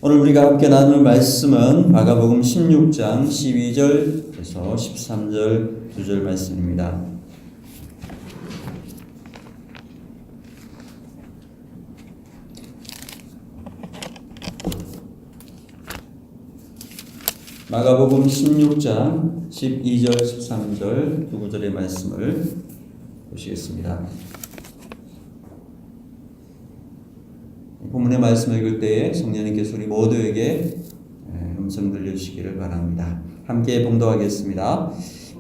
오늘 우리가 함께 나눌 말씀은 마가복음 16장 12절에서 13절 2절 말씀입니다. 마가복음 16장 12절 13절 두 구절의 말씀을 보시겠습니다. 본문의 말씀을 읽을 때에 성령님께서 우리 모두에게 음성 들려주시기를 바랍니다. 함께 봉독하겠습니다.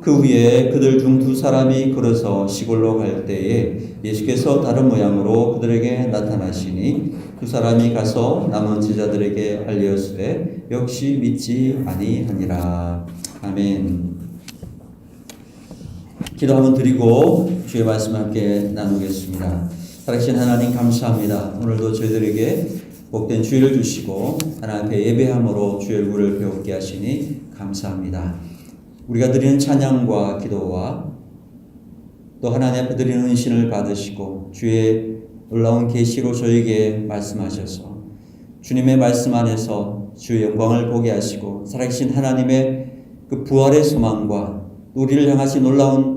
그 후에 그들 중 두 사람이 걸어서 시골로 갈 때에 예수께서 다른 모양으로 그들에게 나타나시니 두 사람이 가서 남은 제자들에게 알리었으되 역시 믿지 아니하니라. 아멘. 기도 한번 드리고 주의 말씀 함께 나누겠습니다. 살아계신 하나님 감사합니다. 오늘도 저희들에게 복된 주의를 주시고 하나님 앞에 예배함으로 주의 얼굴을 배우게 하시니 감사합니다. 우리가 드리는 찬양과 기도와 또 하나님 앞에 드리는 은신을 받으시고 주의 놀라운 계시로 저에게 말씀하셔서 주님의 말씀 안에서 주의 영광을 보게 하시고 살아계신 하나님의 그 부활의 소망과 우리를 향하신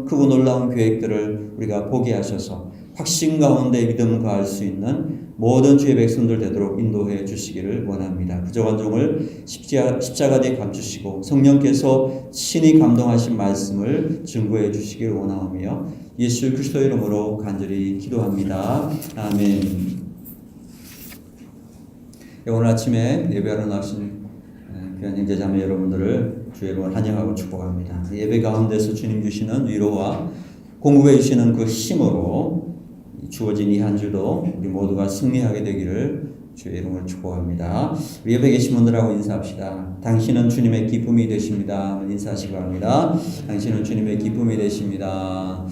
크고 놀라운 계획들을 우리가 보게 하셔서 확신 가운데 믿음 가할 수 있는 모든 주의 백성들 되도록 인도해 주시기를 원합니다. 부족한종을 십자가 뒤에 감추시고 성령께서 친히 감동하신 말씀을 증거해 주시기를 원하오며 예수 그리스도의 이름으로 간절히 기도합니다. 아멘. 오늘 아침에 예배하러 나오신 귀한 형제자매 여러분들을 주의 이름으로 환영하고 축복합니다. 예배 가운데서 주님 주시는 위로와 공급해 주시는 그 힘으로 주어진 이 한 주도 우리 모두가 승리하게 되기를 주의 이름으로 축복합니다. 우리 옆에 계신 분들하고 인사합시다. 당신은 주님의 기쁨이 되십니다. 인사하시기 바랍니다. 당신은 주님의 기쁨이 되십니다.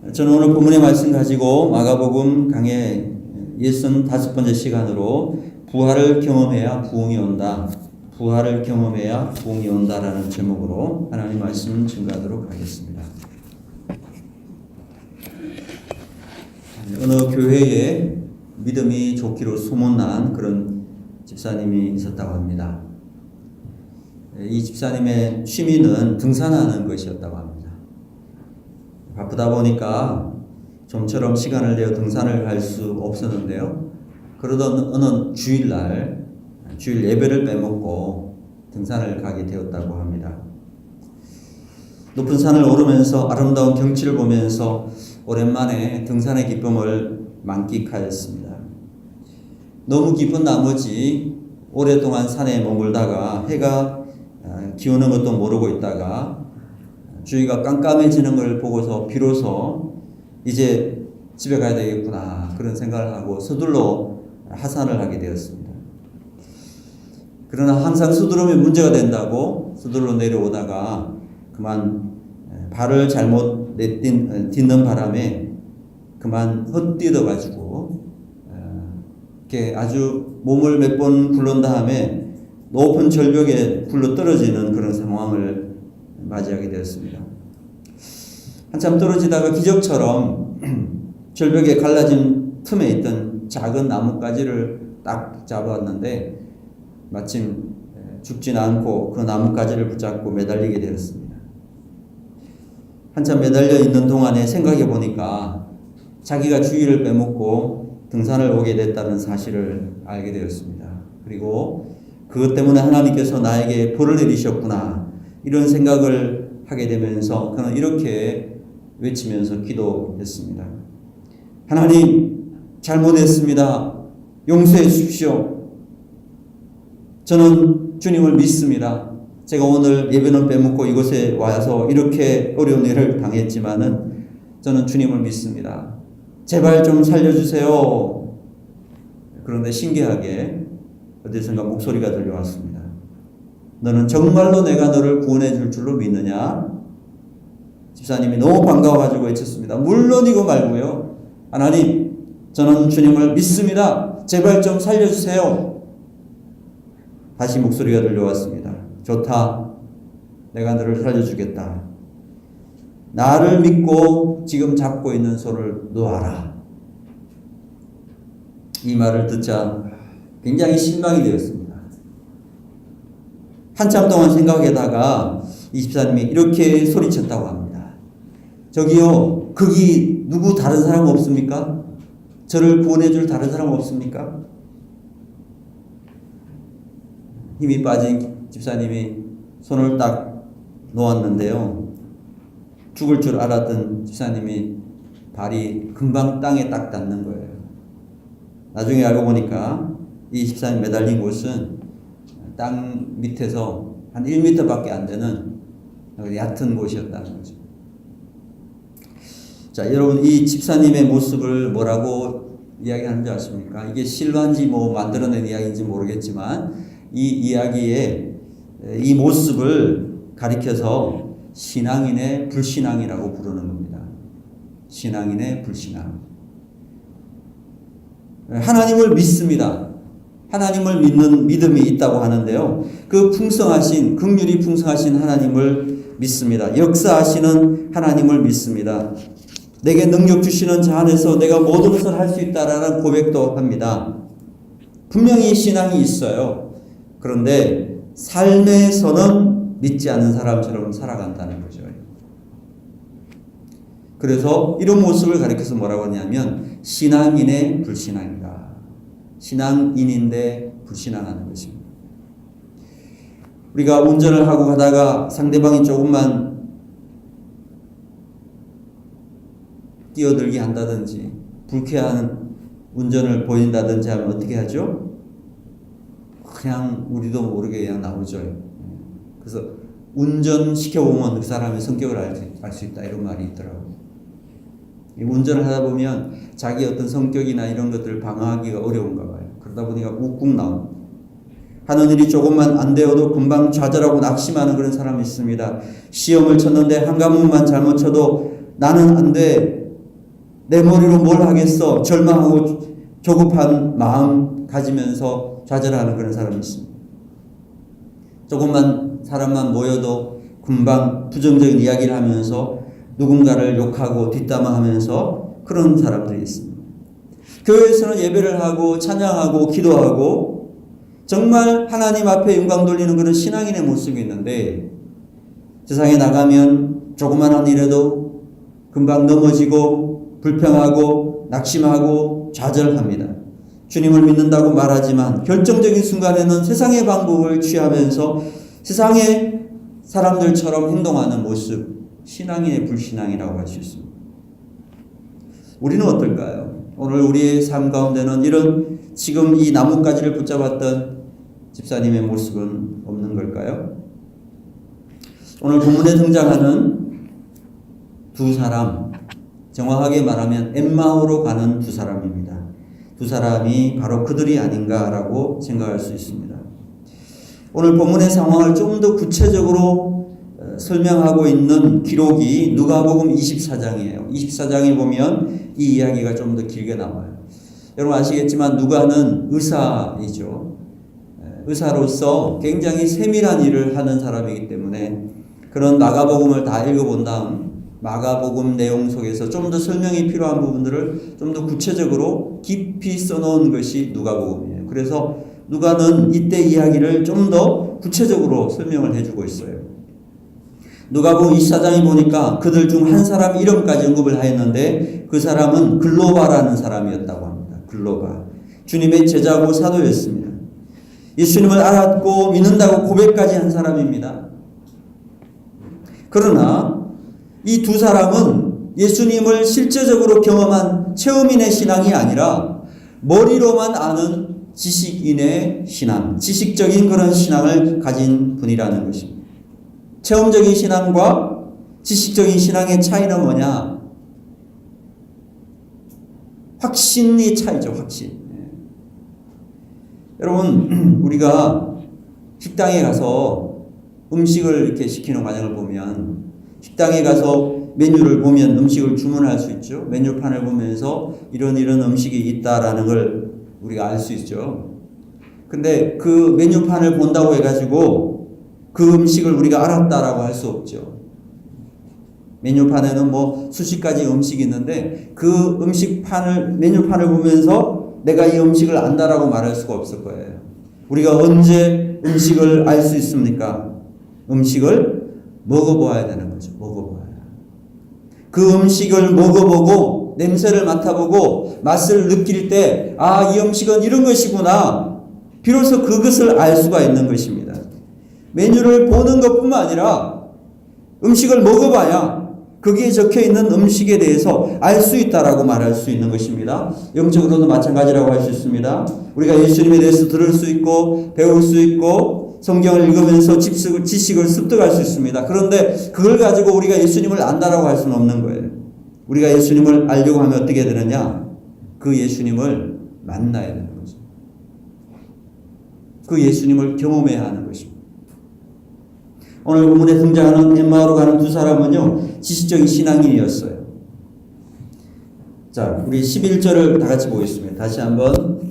네, 저는 오늘 본문의 말씀 가지고 마가복음 강의 65번째 시간으로 부활을 경험해야 부흥이 온다. 부활을 경험해야 부흥이 온다라는 제목으로 하나님 말씀 증거하도록 하겠습니다. 어느 교회에 믿음이 좋기로 소문난 그런 집사님이 있었다고 합니다. 이 집사님의 취미는 등산하는 것이었다고 합니다. 바쁘다 보니까 좀처럼 시간을 내어 등산을 갈 수 없었는데요. 그러던 어느 주일날 주일 예배를 빼먹고 등산을 가게 되었다고 합니다. 높은 산을 오르면서 아름다운 경치를 보면서 오랜만에 등산의 기쁨을 만끽하였습니다. 너무 기쁜 나머지 오랫동안 산에 머물다가 해가 기우는 것도 모르고 있다가 주위가 깜깜해지는 걸 보고서 비로소 이제 집에 가야 되겠구나 그런 생각을 하고 서둘러 하산을 하게 되었습니다. 그러나 항상 서두르면 문제가 된다고 서둘러 내려오다가 그만 발을 잘못 딛는 바람에 그만 헛디뎌가지고 이렇게 아주 몸을 몇 번 굴른 다음에 높은 절벽에 굴러 떨어지는 그런 상황을 맞이하게 되었습니다. 한참 떨어지다가 기적처럼 절벽에 갈라진 틈에 있던 작은 나뭇가지를 딱 잡았는데 마침 죽진 않고 그 나뭇가지를 붙잡고 매달리게 되었습니다. 한참 매달려 있는 동안에 생각해 보니까 자기가 주의를 빼먹고 등산을 오게 됐다는 사실을 알게 되었습니다. 그리고 그것 때문에 하나님께서 나에게 벌을 내리셨구나 이런 생각을 하게 되면서 그는 이렇게 외치면서 기도했습니다. 하나님 잘못했습니다. 용서해 주십시오. 저는 주님을 믿습니다. 제가 오늘 예배는 빼먹고 이곳에 와서 이렇게 어려운 일을 당했지만은 저는 주님을 믿습니다. 제발 좀 살려주세요. 그런데 신기하게 어디선가 목소리가 들려왔습니다. 너는 정말로 내가 너를 구원해 줄 줄로 믿느냐? 집사님이 너무 반가워가지고 외쳤습니다. 물론이고 말고요. 하나님, 저는 주님을 믿습니다. 제발 좀 살려주세요. 다시 목소리가 들려왔습니다. 좋다. 내가 너를 살려주겠다. 나를 믿고 지금 잡고 있는 손을 놓아라. 이 말을 듣자 굉장히 실망이 되었습니다. 한참 동안 생각하다가 이 집사님이 이렇게 소리쳤다고 합니다. 저기요, 거기 누구 다른 사람 없습니까? 저를 구원해 줄 다른 사람 없습니까? 힘이 빠진 집사님이 손을 딱 놓았는데요. 죽을 줄 알았던 집사님이 발이 금방 땅에 딱 닿는 거예요. 나중에 알고 보니까 이 집사님 매달린 곳은 땅 밑에서 한 1m 밖에 안 되는 얕은 곳이었다는 거죠. 자, 여러분, 이 집사님의 모습을 뭐라고 이야기하는 줄 아십니까? 이게 실화인지 뭐 만들어낸 이야기인지 모르겠지만 이 이야기에 이 모습을 가리켜서 신앙인의 불신앙이라고 부르는 겁니다. 신앙인의 불신앙. 하나님을 믿습니다. 하나님을 믿는 믿음이 있다고 하는데요. 그 풍성하신, 긍휼이 풍성하신 하나님을 믿습니다. 역사하시는 하나님을 믿습니다. 내게 능력 주시는 자 안에서 내가 모든 것을 할 수 있다라는 고백도 합니다. 분명히 신앙이 있어요. 그런데 삶에서는 믿지 않는 사람처럼 살아간다는 거죠. 그래서 이런 모습을 가리켜서 뭐라고 하냐면 신앙인의 불신앙이다. 신앙인인데 불신앙하는 것입니다. 우리가 운전을 하고 가다가 상대방이 조금만 뛰어들게 한다든지 불쾌한 운전을 보인다든지 하면 어떻게 하죠? 그냥 우리도 모르게 그냥 나오죠. 그래서 운전시켜보면 그 사람의 성격을 알 수 있다, 이런 말이 있더라고요. 운전을 하다 보면 자기 어떤 성격이나 이런 것들을 방어하기가 어려운가 봐요. 그러다 보니까 욱욱 나옵니다. 하는 일이 조금만 안 되어도 금방 좌절하고 낙심하는 그런 사람이 있습니다. 시험을 쳤는데 한 과목만 잘못 쳐도 나는 안 돼. 내 머리로 뭘 하겠어. 절망하고 조급한 마음 가지면서 좌절하는 그런 사람이 있습니다. 조금만 사람만 모여도 금방 부정적인 이야기를 하면서 누군가를 욕하고 뒷담화하면서 그런 사람들이 있습니다. 교회에서는 예배를 하고 찬양하고 기도하고 정말 하나님 앞에 영광 돌리는 그런 신앙인의 모습이 있는데 세상에 나가면 조그마한 일에도 금방 넘어지고 불평하고 낙심하고 좌절합니다. 주님을 믿는다고 말하지만 결정적인 순간에는 세상의 방법을 취하면서 세상의 사람들처럼 행동하는 모습, 신앙인의 불신앙이라고 할 수 있습니다. 우리는 어떨까요? 오늘 우리의 삶 가운데는 이런 지금 이 나뭇가지를 붙잡았던 집사님의 모습은 없는 걸까요? 오늘 본문에 등장하는 두 사람, 정확하게 말하면 엠마오로 가는 두 사람입니다. 두 사람이 바로 그들이 아닌가라고 생각할 수 있습니다. 오늘 본문의 상황을 좀 더 구체적으로 설명하고 있는 기록이 누가복음 24장이에요. 24장에 보면 이 이야기가 좀 더 길게 나와요. 여러분 아시겠지만 누가는 의사이죠. 의사로서 굉장히 세밀한 일을 하는 사람이기 때문에 그런 마가복음을 다 읽어본 다음 마가복음 내용 속에서 좀 더 설명이 필요한 부분들을 좀 더 구체적으로 깊이 써놓은 것이 누가복음이에요. 그래서 누가는 이때 이야기를 좀 더 구체적으로 설명을 해주고 있어요. 누가복음 24장에 보니까 그들 중 한 사람 이름까지 언급을 하였는데 그 사람은 글로바라는 사람이었다고 합니다. 글로바. 주님의 제자고 사도였습니다. 예수님을 알았고 믿는다고 고백까지 한 사람입니다. 그러나 이 두 사람은 예수님을 실제적으로 경험한 체험인의 신앙이 아니라 머리로만 아는 지식인의 신앙, 지식적인 그런 신앙을 가진 분이라는 것입니다. 체험적인 신앙과 지식적인 신앙의 차이는 뭐냐? 확신이 차이죠, 확신. 여러분, 우리가 식당에 가서 음식을 이렇게 시키는 과정을 보면 식당에 가서 메뉴를 보면 음식을 주문할 수 있죠. 메뉴판을 보면서 이런 음식이 있다라는 걸 우리가 알 수 있죠. 근데 그 메뉴판을 본다고 해가지고 그 음식을 우리가 알았다라고 할 수 없죠. 메뉴판에는 뭐 수십 가지 음식이 있는데 그 메뉴판을 보면서 내가 이 음식을 안다라고 말할 수가 없을 거예요. 우리가 언제 음식을 알 수 있습니까? 음식을 먹어봐야 되는 거죠. 먹어봐야. 그 음식을 먹어보고 냄새를 맡아보고 맛을 느낄 때 아, 이 음식은 이런 것이구나. 비로소 그것을 알 수가 있는 것입니다. 메뉴를 보는 것뿐만 아니라 음식을 먹어봐야 거기에 적혀있는 음식에 대해서 알 수 있다라고 말할 수 있는 것입니다. 영적으로도 마찬가지라고 할 수 있습니다. 우리가 예수님에 대해서 들을 수 있고 배울 수 있고 성경을 읽으면서 지식을 습득할 수 있습니다. 그런데 그걸 가지고 우리가 예수님을 안다라고 할 수는 없는 거예요. 우리가 예수님을 알려고 하면 어떻게 되느냐? 그 예수님을 만나야 되는 거죠. 그 예수님을 경험해야 하는 것입니다. 오늘 본문에 등장하는 엠마오로 가는 두 사람은요, 지식적인 신앙인이었어요. 자, 우리 11절을 다 같이 보겠습니다. 다시 한번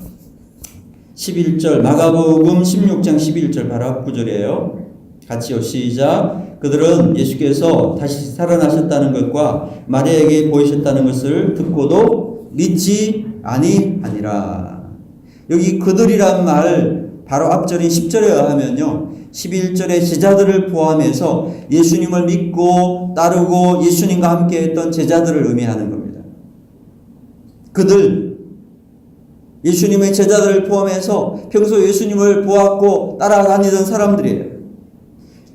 11절, 마가복음 16장 11절 바로 앞구절이에요. 같이요, 시작. 그들은 예수께서 다시 살아나셨다는 것과 마리아에게 보이셨다는 것을 듣고도 믿지 아니하니라. 여기 그들이란 말 바로 앞절인 10절에 의하면요, 11절의 제자들을 포함해서 예수님을 믿고 따르고 예수님과 함께 했던 제자들을 의미하는 겁니다. 그들, 예수님의 제자들을 포함해서 평소 예수님을 보았고 따라다니던 사람들이에요.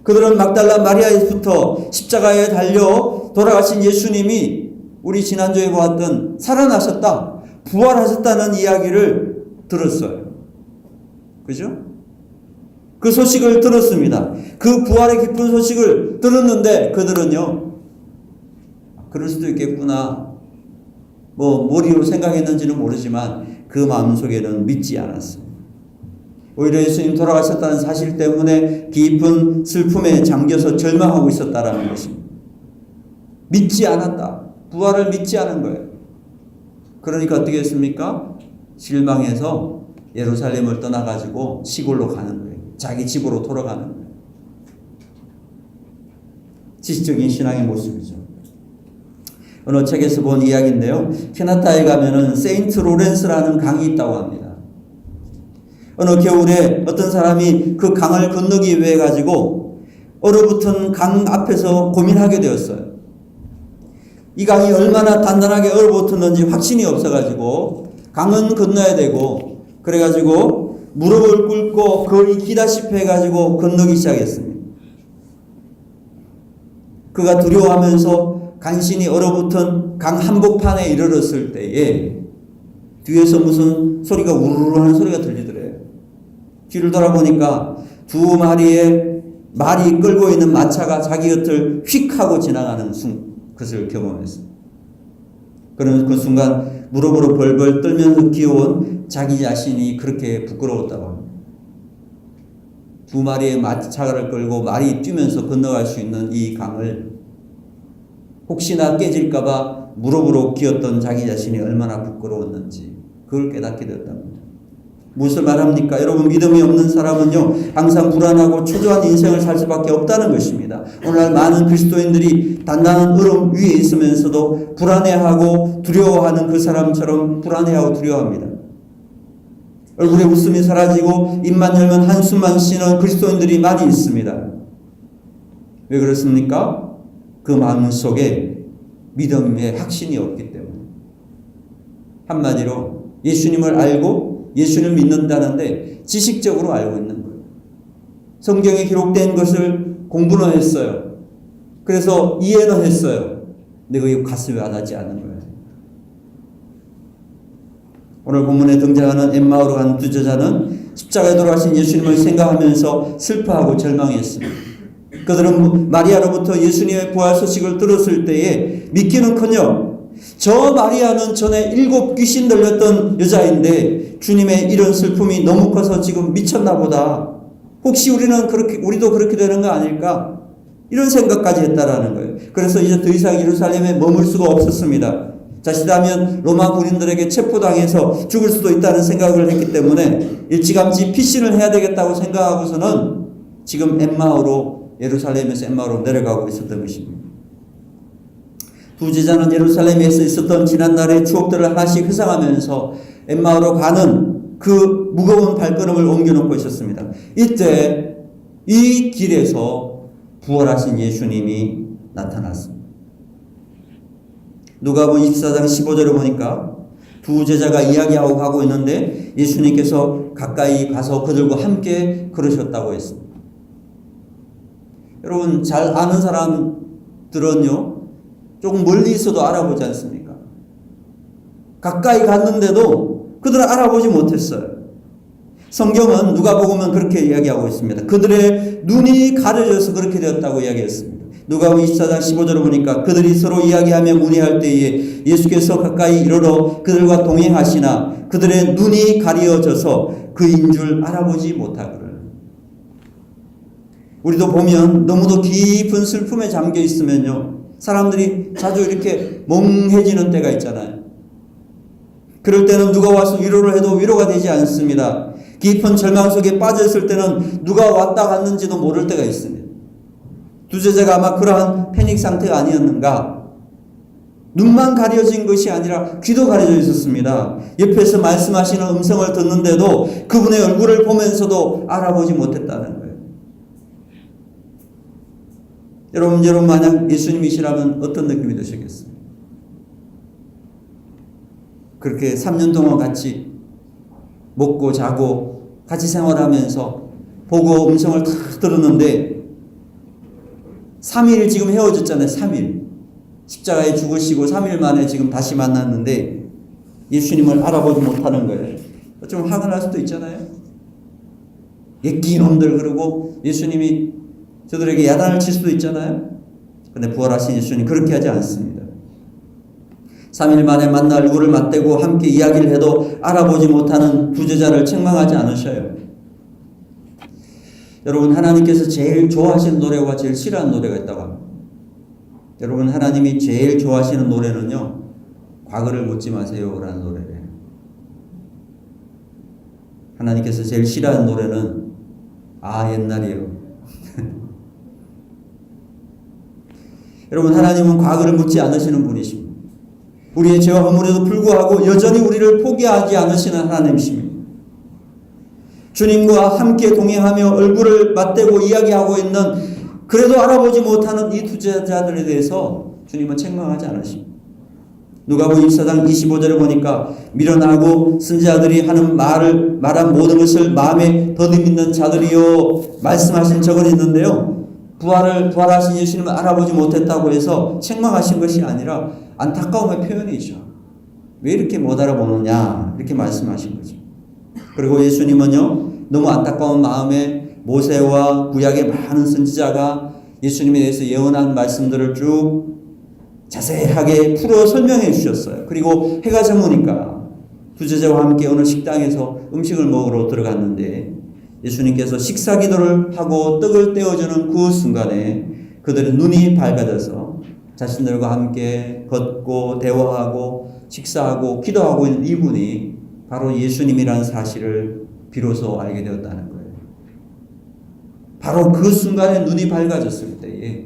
그들은 막달라 마리아에서부터 십자가에 달려 돌아가신 예수님이 우리 지난주에 보았던 살아나셨다, 부활하셨다는 이야기를 들었어요. 그죠? 그 소식을 들었습니다. 그 부활의 기쁜 소식을 들었는데 그들은요, 그럴 수도 있겠구나, 머리로 생각했는지는 모르지만 그 마음속에는 믿지 않았습니다. 오히려 예수님 돌아가셨다는 사실 때문에 깊은 슬픔에 잠겨서 절망하고 있었다라는 것입니다. 믿지 않았다. 부활을 믿지 않은 거예요. 그러니까 어떻게 했습니까? 실망해서 예루살렘을 떠나가지고 시골로 가는 거예요. 자기 집으로 돌아가는 거예요. 지식적인 신앙의 모습이죠. 어느 책에서 본 이야기인데요. 캐나다에 가면은 세인트 로렌스라는 강이 있다고 합니다. 어느 겨울에 어떤 사람이 그 강을 건너기 위해 가지고 얼어붙은 강 앞에서 고민하게 되었어요. 이 강이 얼마나 단단하게 얼어붙었는지 확신이 없어가지고 강은 건너야 되고, 그래가지고 무릎을 꿇고 거의 기다시피 해가지고 건너기 시작했습니다. 그가 두려워하면서 간신히 얼어붙은 강 한복판에 이르렀을 때에 뒤에서 무슨 소리가 우르르 하는 소리가 들리더래요. 뒤를 돌아보니까 두 마리의 말이 끌고 있는 마차가 자기 곁을 휙 하고 지나가는 것을 경험했습니다. 그런 그 순간 무릎으로 벌벌 떨면서 기어온 자기 자신이 그렇게 부끄러웠다고 합니다. 두 마리의 마차를 끌고 말이 뛰면서 건너갈 수 있는 이 강을 혹시나 깨질까봐 무릎으로 기었던 자기 자신이 얼마나 부끄러웠는지 그걸 깨닫게 되었답니다. 무엇을 말합니까? 여러분, 믿음이 없는 사람은요, 항상 불안하고 초조한 인생을 살 수밖에 없다는 것입니다. 오늘날 많은 그리스도인들이 단단한 얼음 위에 있으면서도 불안해하고 두려워하는 그 사람처럼 불안해하고 두려워합니다. 얼굴에 웃음이 사라지고 입만 열면 한숨만 쉬는 그리스도인들이 많이 있습니다. 왜 그렇습니까? 그 마음 속에 믿음의 확신이 없기 때문에. 한마디로 예수님을 알고 예수님을 믿는다는데 지식적으로 알고 있는 거예요. 성경에 기록된 것을 공부는 했어요. 그래서 이해는 했어요. 근데 그게 가슴에 와닿지 않는 거예요. 오늘 본문에 등장하는 엠마오로 간 두 제자는 십자가에 돌아가신 예수님을 생각하면서 슬퍼하고 절망했습니다. 그들은 마리아로부터 예수님의 부활 소식을 들었을 때에 믿기는커녕 저 마리아는 전에 7 귀신 들렸던 여자인데 주님의 이런 슬픔이 너무 커서 지금 미쳤나 보다. 혹시 우리도 그렇게 되는 거 아닐까? 이런 생각까지 했다라는 거예요. 그래서 이제 더 이상 예루살렘에 머물 수가 없었습니다. 자칫하면 로마 군인들에게 체포당해서 죽을 수도 있다는 생각을 했기 때문에 일찌감치 피신을 해야 되겠다고 생각하고서는 지금 엠마오로, 예루살렘에서 엠마오로 내려가고 있었던 것입니다. 두 제자는 예루살렘에서 있었던 지난날의 추억들을 하나씩 회상하면서 엠마오로 가는 그 무거운 발걸음을 옮겨놓고 있었습니다. 이때 이 길에서 부활하신 예수님이 나타났습니다. 누가복음 24장 15절을 보니까 두 제자가 이야기하고 가고 있는데 예수님께서 가까이 가서 그들과 함께 걸으셨다고 했습니다. 여러분, 잘 아는 사람들은요, 조금 멀리 있어도 알아보지 않습니까? 가까이 갔는데도 그들은 알아보지 못했어요. 성경은 누가복음은 그렇게 이야기하고 있습니다. 그들의 눈이 가려져서 그렇게 되었다고 이야기했습니다. 누가복음 24장 15절을 보니까 그들이 서로 이야기하며 문의할 때에 예수께서 가까이 이르러 그들과 동행하시나 그들의 눈이 가려져서 그인 줄 알아보지 못하거늘. 우리도 보면 너무도 깊은 슬픔에 잠겨 있으면요, 사람들이 자주 이렇게 멍해지는 때가 있잖아요. 그럴 때는 누가 와서 위로를 해도 위로가 되지 않습니다. 깊은 절망 속에 빠졌을 때는 누가 왔다 갔는지도 모를 때가 있습니다. 두 제자가 아마 그러한 패닉 상태가 아니었는가? 눈만 가려진 것이 아니라 귀도 가려져 있었습니다. 옆에서 말씀하시는 음성을 듣는데도 그분의 얼굴을 보면서도 알아보지 못했다는 거예요. 여러분 만약 예수님이시라면 어떤 느낌이 드시겠어요? 그렇게 3년 동안 같이 먹고 자고 같이 생활하면서 보고 음성을 다 들었는데 3일 지금 헤어졌잖아요. 3일. 십자가에 죽으시고 3일 만에 지금 다시 만났는데 예수님을 알아보지 못하는 거예요. 좀 화가 날 수도 있잖아요. 옛기 놈들 그러고 예수님이 저들에게 야단을 칠 수도 있잖아요. 그런데 부활하신 예수님 그렇게 하지 않습니다. 3일 만에 만나 얼굴을 맞대고 함께 이야기를 해도 알아보지 못하는 두 제자를 책망하지 않으셔요. 여러분, 하나님께서 제일 좋아하시는 노래와 제일 싫어하는 노래가 있다고 합니다. 여러분, 하나님이 제일 좋아하시는 노래는요, 과거를 묻지 마세요 라는 노래래요. 하나님께서 제일 싫어하는 노래는 옛날이요. 여러분, 하나님은 과거를 묻지 않으시는 분이십니다. 우리의 죄와 허물에도 불구하고 여전히 우리를 포기하지 않으시는 하나님이십니다. 주님과 함께 동행하며 얼굴을 맞대고 이야기하고 있는, 그래도 알아보지 못하는 이 두 제자들에 대해서 주님은 책망하지 않으십니다. 누가복음 24장 25절을 보니까 미련하고 선지자들이 하는 말한 모든 것을 마음에 더듬이는 자들이요 말씀하신 적은 있는데요, 부활하신 예수님을 알아보지 못했다고 해서 책망하신 것이 아니라 안타까움의 표현이죠. 왜 이렇게 못 알아보느냐 이렇게 말씀하신 거죠. 그리고 예수님은요, 너무 안타까운 마음에 모세와 구약의 많은 선지자가 예수님에 대해서 예언한 말씀들을 쭉 자세하게 풀어 설명해 주셨어요. 그리고 해가 저무니까 두 제자와 함께 어느 식당에서 음식을 먹으러 들어갔는데 예수님께서 식사 기도를 하고 떡을 떼어주는 그 순간에 그들의 눈이 밝아져서 자신들과 함께 걷고 대화하고 식사하고 기도하고 있는 이분이 바로 예수님이라는 사실을 비로소 알게 되었다는 거예요. 바로 그 순간에 눈이 밝아졌을 때에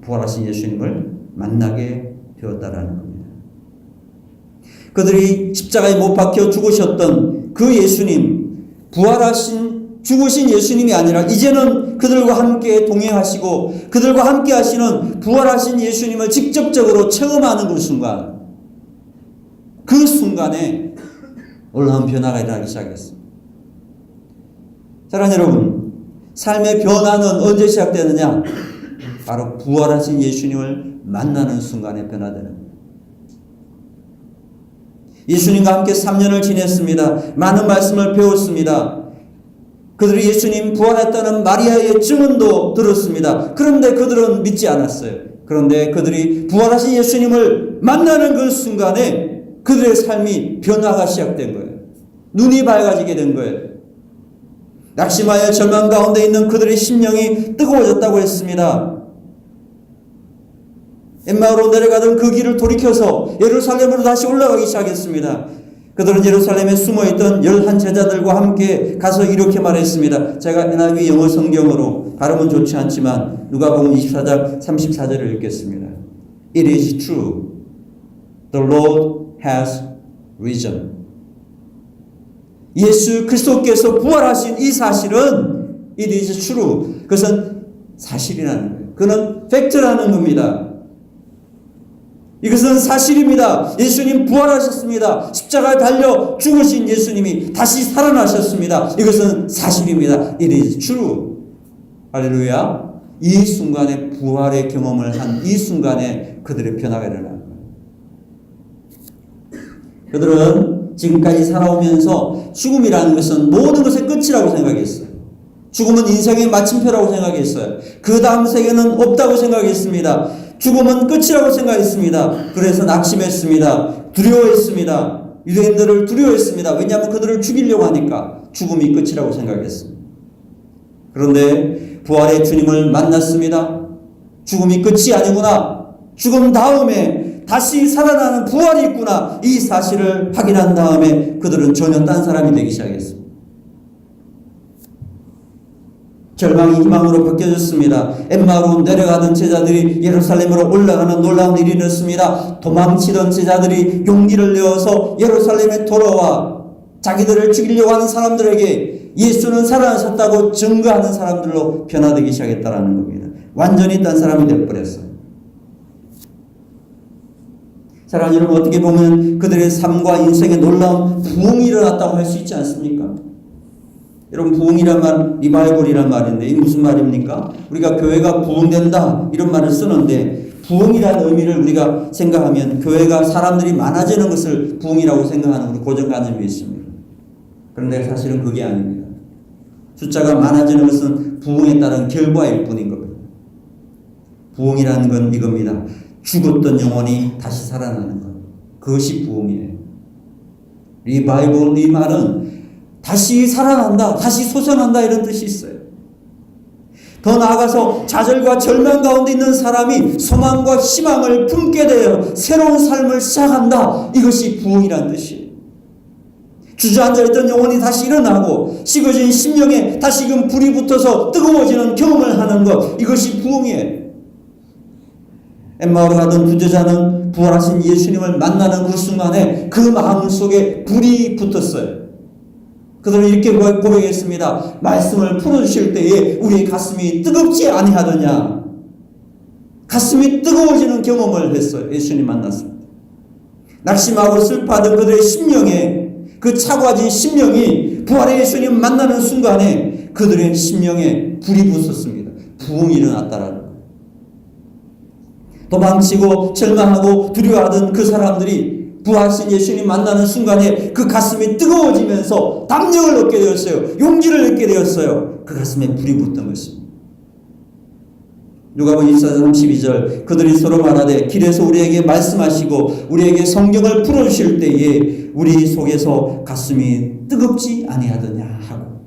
부활하신 예수님을 만나게 되었다라는 겁니다. 그들이 십자가에 못 박혀 죽으셨던 그 예수님, 죽으신 예수님이 아니라 이제는 그들과 함께 동행하시고 그들과 함께 하시는 부활하신 예수님을 직접적으로 체험하는 그 순간에 놀라운 변화가 일어나기 시작했습니다. 사랑하는 여러분, 삶의 변화는 언제 시작되느냐? 바로 부활하신 예수님을 만나는 순간에 변화되는 거예요. 예수님과 함께 3년을 지냈습니다. 많은 말씀을 배웠습니다. 그들이 예수님 부활했다는 마리아의 증언도 들었습니다. 그런데 그들은 믿지 않았어요. 그런데 그들이 부활하신 예수님을 만나는 그 순간에 그들의 삶이 변화가 시작된 거예요. 눈이 밝아지게 된 거예요. 낙심하여 절망 가운데 있는 그들의 심령이 뜨거워졌다고 했습니다. 엠마오로 내려가던 그 길을 돌이켜서 예루살렘으로 다시 올라가기 시작했습니다. 그들은 예루살렘에 숨어있던 11 제자들과 함께 가서 이렇게 말했습니다. 제가 NIV 영어 성경으로 발음은 좋지 않지만 누가복음 24장 34절을 읽겠습니다. It is true. The Lord has risen. 예수 그리스도께서 부활하신 이 사실은 it is true. 그것은 사실이라는 거예요. 그는 팩트라는 겁니다. 이것은 사실입니다. 예수님 부활하셨습니다. 십자가에 달려 죽으신 예수님이 다시 살아나셨습니다. 이것은 사실입니다. It is true. 할렐루야. 이 순간에 부활의 경험을 한 이 순간에 그들의 변화가 일어난 거예요. 그들은 지금까지 살아오면서 죽음이라는 것은 모든 것의 끝이라고 생각했어요. 죽음은 인생의 마침표라고 생각했어요. 그 다음 세계는 없다고 생각했습니다. 죽음은 끝이라고 생각했습니다. 그래서 낙심했습니다. 두려워했습니다. 유대인들을 두려워했습니다. 왜냐하면 그들을 죽이려고 하니까 죽음이 끝이라고 생각했습니다. 그런데 부활의 주님을 만났습니다. 죽음이 끝이 아니구나. 죽음 다음에 다시 살아나는 부활이 있구나. 이 사실을 확인한 다음에 그들은 전혀 딴 사람이 되기 시작했습니다. 절망이 희망으로 바뀌어졌습니다. 엠마오로 내려가던 제자들이 예루살렘으로 올라가는 놀라운 일이 일어났습니다. 도망치던 제자들이 용기를 내어서 예루살렘에 돌아와 자기들을 죽이려고 하는 사람들에게 예수는 살아나셨다고 증거하는 사람들로 변화되기 시작했다는 겁니다. 완전히 딴 사람이 되어버렸어요. 사랑하는 여러분, 어떻게 보면 그들의 삶과 인생에 놀라운 부흥이 일어났다고 할 수 있지 않습니까? 여러분, 부흥이란 말, 리바이벌이란 말인데 이게 무슨 말입니까? 우리가 교회가 부흥된다 이런 말을 쓰는데 부흥이라는 의미를 우리가 생각하면 교회가 사람들이 많아지는 것을 부흥이라고 생각하는 우리 고정관념이 있습니다. 그런데 사실은 그게 아닙니다. 숫자가 많아지는 것은 부흥에 따른 결과일 뿐인 겁니다. 부흥이라는 건 이겁니다. 죽었던 영혼이 다시 살아나는 것. 그것이 부흥이에요. 리바이벌, 이 말은 다시 살아난다, 다시 소생한다 이런 뜻이 있어요. 더 나아가서 좌절과 절망 가운데 있는 사람이 소망과 희망을 품게 되어 새로운 삶을 시작한다. 이것이 부흥이라는 뜻이에요. 주저앉아 있던 영혼이 다시 일어나고 식어진 심령에 다시금 불이 붙어서 뜨거워지는 경험을 하는 것. 이것이 부흥이에요. 엠마오로 가던 두 제자는 부활하신 예수님을 만나는 그 순간에 그 마음 속에 불이 붙었어요. 그들은 이렇게 고백했습니다. 말씀을 풀어주실 때에 우리의 가슴이 뜨겁지 아니하더냐. 가슴이 뜨거워지는 경험을 했어요. 예수님 만났습니다. 낙심하고 슬퍼하던 그들의 심령에, 그 차가워진 심령이 부활의 예수님 만나는 순간에 그들의 심령에 불이 붙었습니다. 부흥이 일어났다라는 거예요. 도망치고 절망하고 두려워하던 그 사람들이 부활하신 예수님 만나는 순간에 그 가슴이 뜨거워지면서 담력을 얻게 되었어요. 용기를 얻게 되었어요. 그 가슴에 불이 붙던 것입니다. 누가복음 24장 32절 그들이 서로 말하되 길에서 우리에게 말씀하시고 우리에게 성경을 풀어주실 때에 우리 속에서 가슴이 뜨겁지 아니하더냐 하고.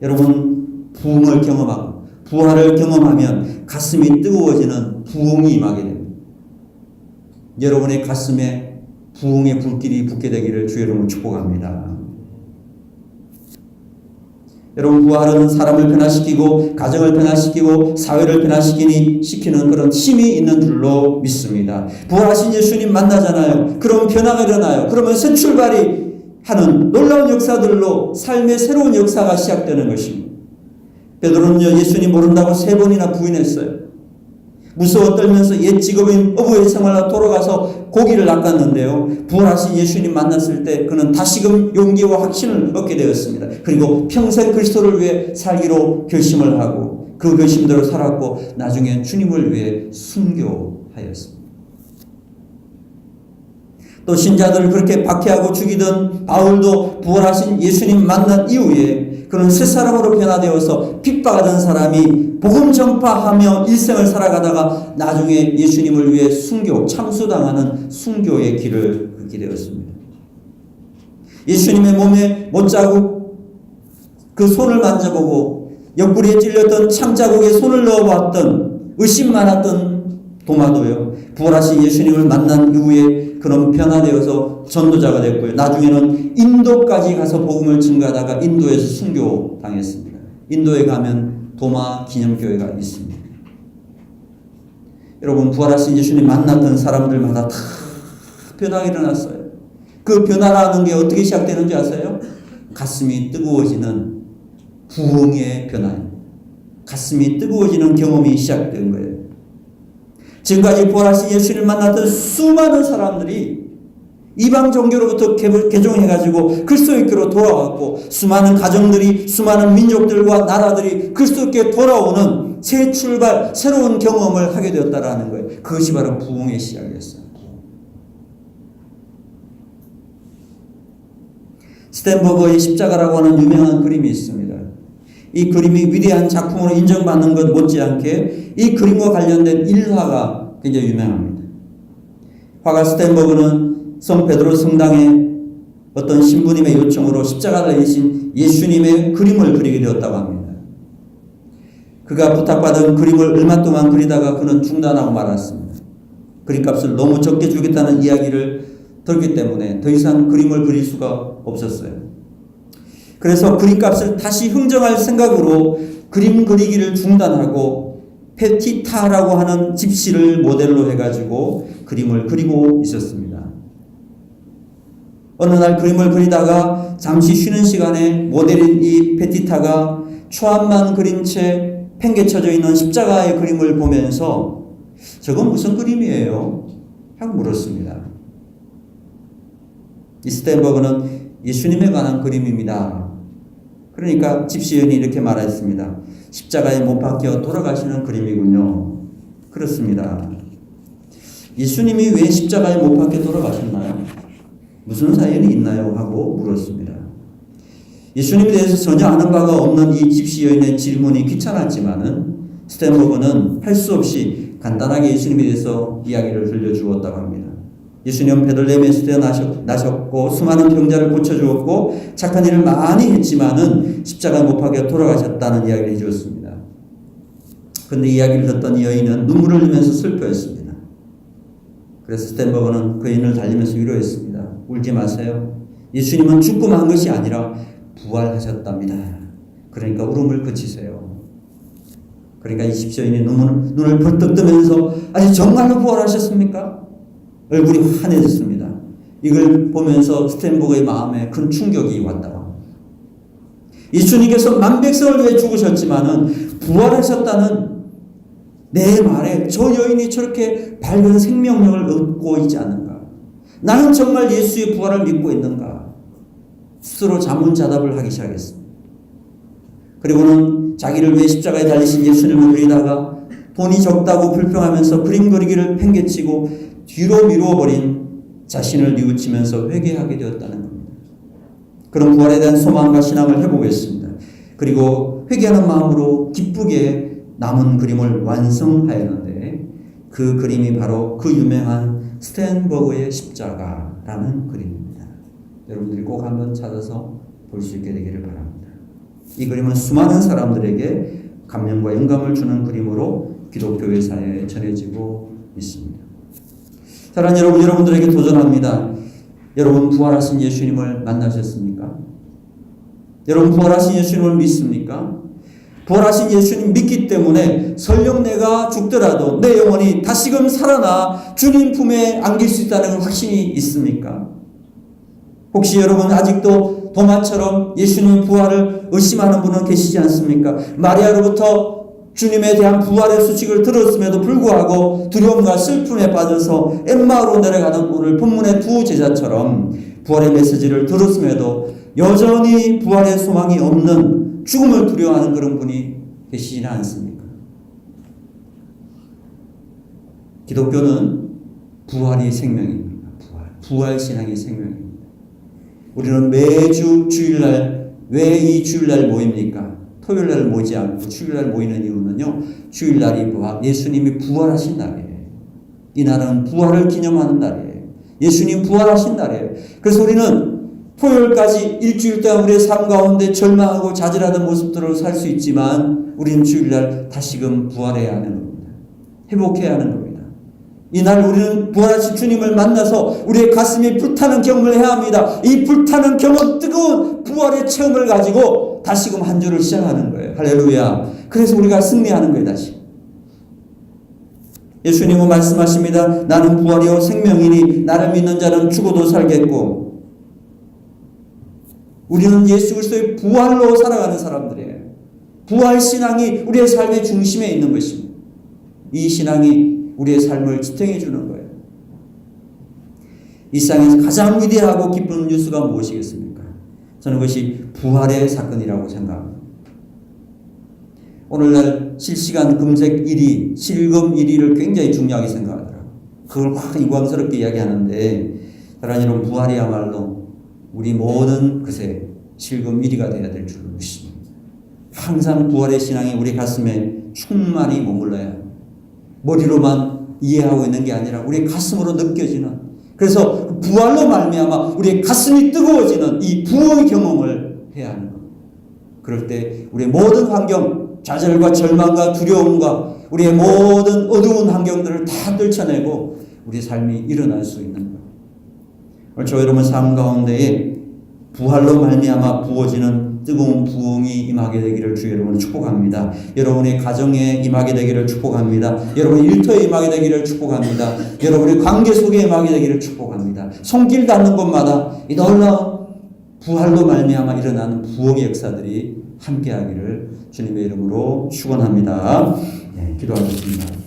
여러분, 부흥을 경험하고 부활을 경험하면 가슴이 뜨거워지는 부흥이 임하게 됩니다. 여러분의 가슴에 부흥의 불길이 붙게 되기를 주의 이름으로 축복합니다. 여러분, 부활은 사람을 변화시키고 가정을 변화시키고 사회를 변화시키는 그런 힘이 있는 줄로 믿습니다. 부활하신 예수님 만나잖아요. 그럼 변화가 일어나요. 그러면 새 출발이 하는 놀라운 역사들로 삶의 새로운 역사가 시작되는 것입니다. 베드로는 예수님 모른다고 3번이나 부인했어요. 무서워 떨면서 옛 직업인 어부의 생활로 돌아가서 고기를 낚았는데요. 부활하신 예수님 만났을 때 그는 다시금 용기와 확신을 얻게 되었습니다. 그리고 평생 그리스도를 위해 살기로 결심을 하고 그 결심대로 살았고 나중에 주님을 위해 순교하였습니다. 또 신자들을 그렇게 박해하고 죽이던 바울도 부활하신 예수님 만난 이후에 그는 새 사람으로 변화되어서 핍박하던 사람이 복음 전파하며 일생을 살아가다가 나중에 예수님을 위해 참수당하는 순교의 길을 걷게 되었습니다. 예수님의 몸에 못자국, 그 손을 만져보고 옆구리에 찔렸던 창자국에 손을 넣어봤던 의심 많았던 도마도요. 부활하신 예수님을 만난 이후에 그는 변화되어서 전도자가 됐고요. 나중에는 인도까지 가서 복음을 증거하다가 인도에서 순교당했습니다. 인도에 가면 도마 기념교회가 있습니다. 여러분, 부활하신 예수님 만났던 사람들마다 다 변화가 일어났어요. 그 변화라는 게 어떻게 시작되는지 아세요? 가슴이 뜨거워지는 부흥의 변화입니다. 가슴이 뜨거워지는 경험이 시작된 거예요. 지금까지 부활하신 예수를 만났던 수많은 사람들이 이방 종교로부터 개종해가지고 그리스도께로 돌아왔고, 수많은 가정들이, 수많은 민족들과 나라들이 그리스도께 돌아오는 새 출발, 새로운 경험을 하게 되었다라는 거예요. 그것이 바로 부흥의 시작이었어요. 스탠버거의 십자가라고 하는 유명한 그림이 있습니다. 이 그림이 위대한 작품으로 인정받는 것 못지않게 이 그림과 관련된 일화가 굉장히 유명합니다. 화가 스탠버그는 성 베드로 성당에 어떤 신부님의 요청으로 십자가를 달리신 예수님의 그림을 그리게 되었다고 합니다. 그가 부탁받은 그림을 얼마 동안 그리다가 그는 중단하고 말았습니다. 그림값을 너무 적게 주겠다는 이야기를 들었기 때문에 더 이상 그림을 그릴 수가 없었어요. 그래서 그림값을 다시 흥정할 생각으로 그림 그리기를 중단하고 페티타라고 하는 집시를 모델로 해가지고 그림을 그리고 있었습니다. 어느 날 그림을 그리다가 잠시 쉬는 시간에 모델인 이 페티타가 초안만 그린 채 팽개쳐져 있는 십자가의 그림을 보면서 저건 무슨 그림이에요? 하고 물었습니다. 이 스탠버그는 예수님에 관한 그림입니다. 그러니까 집시인이 이렇게 말했습니다. 십자가에 못 박혀 돌아가시는 그림이군요. 그렇습니다. 예수님이 왜 십자가에 못 박혀 돌아가셨나요? 무슨 사연이 있나요? 하고 물었습니다. 예수님에 대해서 전혀 아는 바가 없는 이 집시 여인의 질문이 귀찮았지만은 스탠버그는 할 수 없이 간단하게 예수님에 대해서 이야기를 들려주었다고 합니다. 예수님은 베들레헴에서 태어나셨고 수많은 병자를 고쳐주었고 착한 일을 많이 했지만은 십자가에 못 박혀 돌아가셨다는 이야기를 해주었습니다. 그런데 이야기를 듣던 이 여인은 눈물을 흘리면서 슬퍼했습니다. 그래서 스탠버그는 그 여인을 달리면서 위로했습니다. 울지 마세요. 예수님은 죽고 만 것이 아니라 부활하셨답니다. 그러니까 울음을 그치세요. 그러니까 이 집시인이 눈을 벌떡 뜨면서 아니 정말로 부활하셨습니까? 얼굴이 환해졌습니다. 이걸 보면서 스탠버그의 마음에 큰 충격이 왔다고 합니다. 예수님께서 만백성을 위해 죽으셨지만은 부활하셨다는 내 말에 저 여인이 저렇게 밝은 생명력을 얻고 있지 않은가? 나는 정말 예수의 부활을 믿고 있는가? 스스로 자문자답을 하기 시작했습니다. 그리고는 자기를 위해 십자가에 달리신 예수님을 그리다가 돈이 적다고 불평하면서 그림 그리기를 팽개치고 뒤로 미루어버린 자신을 뉘우치면서 회개하게 되었다는 겁니다. 그런 부활에 대한 소망과 신앙을 해보겠습니다. 그리고 회개하는 마음으로 기쁘게 남은 그림을 완성하였는데 그 그림이 바로 그 유명한 스탠버그의 십자가라는 그림입니다. 여러분들이 꼭 한번 찾아서 볼 수 있게 되기를 바랍니다. 이 그림은 수많은 사람들에게 감명과 영감을 주는 그림으로 기독교의 사회에 전해지고 있습니다. 사랑하는 여러분, 여러분들에게 도전합니다. 여러분 부활하신 예수님을 만나셨습니까? 여러분 부활하신 예수님을 믿습니까? 부활하신 예수님 믿기 때문에 설령 내가 죽더라도 내 영혼이 다시금 살아나 주님 품에 안길 수 있다는 확신이 있습니까? 혹시 여러분 아직도 도마처럼 예수님 부활을 의심하는 분은 계시지 않습니까? 마리아로부터 주님에 대한 부활의 소식을 들었음에도 불구하고 두려움과 슬픔에 빠져서 엠마오로 내려가는 오늘 본문의 두 제자처럼 부활의 메시지를 들었음에도 여전히 부활의 소망이 없는 죽음을 두려워하는 그런 분이 계시지는 않습니까? 기독교는 부활이 생명입니다. 부활신앙이 생명입니다. 우리는 매주 주일날, 왜 이 주일날 모입니까? 토요일날 모이지 않고 주일날 모이는 이유는요, 주일날이 예수님이 부활하신 날이에요. 이 날은 부활을 기념하는 날이에요. 예수님 부활하신 날이에요. 그래서 우리는 토요일까지 일주일 동안 우리의 삶 가운데 절망하고 좌절하던 모습들을 살 수 있지만 우리는 주일날 다시금 부활해야 하는 겁니다. 회복해야 하는 겁니다. 이날 우리는 부활하신 주님을 만나서 우리의 가슴이 불타는 경험을 해야 합니다. 이 불타는 경험, 뜨거운 부활의 체험을 가지고 다시금 한 주를 시작하는 거예요. 할렐루야. 그래서 우리가 승리하는 거예요. 다시. 예수님은 말씀하십니다. 나는 부활이요 생명이니 나를 믿는 자는 죽어도 살겠고 우리는 예수 그리스도의 부활로 살아가는 사람들이에요. 부활 신앙이 우리의 삶의 중심에 있는 것입니다. 이 신앙이 우리의 삶을 지탱해 주는 거예요. 이 세상에서 가장 위대하고 기쁜 뉴스가 무엇이겠습니까? 저는 그것이 부활의 사건이라고 생각합니다. 오늘날 실시간 검색 1위, 실검 1위를 굉장히 중요하게 생각하더라고요. 그걸 막 이광스럽게 이야기하는데 하나님은 부활이야말로 우리 모든 것에 실검 1위가 되어야 될 줄 믿습니다. 항상 부활의 신앙이 우리 가슴에 충만히 머물러야 해요. 머리로만 이해하고 있는 게 아니라 우리 가슴으로 느껴지는, 그래서 부활로 말미암아 우리의 가슴이 뜨거워지는 이 부흥의 경험을 해야 하는 겁니다. 그럴 때 우리의 모든 환경, 좌절과 절망과 두려움과 우리의 모든 어두운 환경들을 다 떨쳐내고 우리 삶이 일어날 수 있는 거예요. 오늘 저 여러분 삶 가운데에 부활로 말미암아 부어지는 뜨거운 부흥이 임하게 되기를 주 여러분을 축복합니다. 여러분의 가정에 임하게 되기를 축복합니다. 여러분의 일터에 임하게 되기를 축복합니다. 여러분의 관계 속에 임하게 되기를 축복합니다. 손길 닿는 곳마다 이 놀라운 부활로 말미암아 일어나는 부흥의 역사들이 함께하기를 주님의 이름으로 축원합니다. 네, 기도하겠습니다.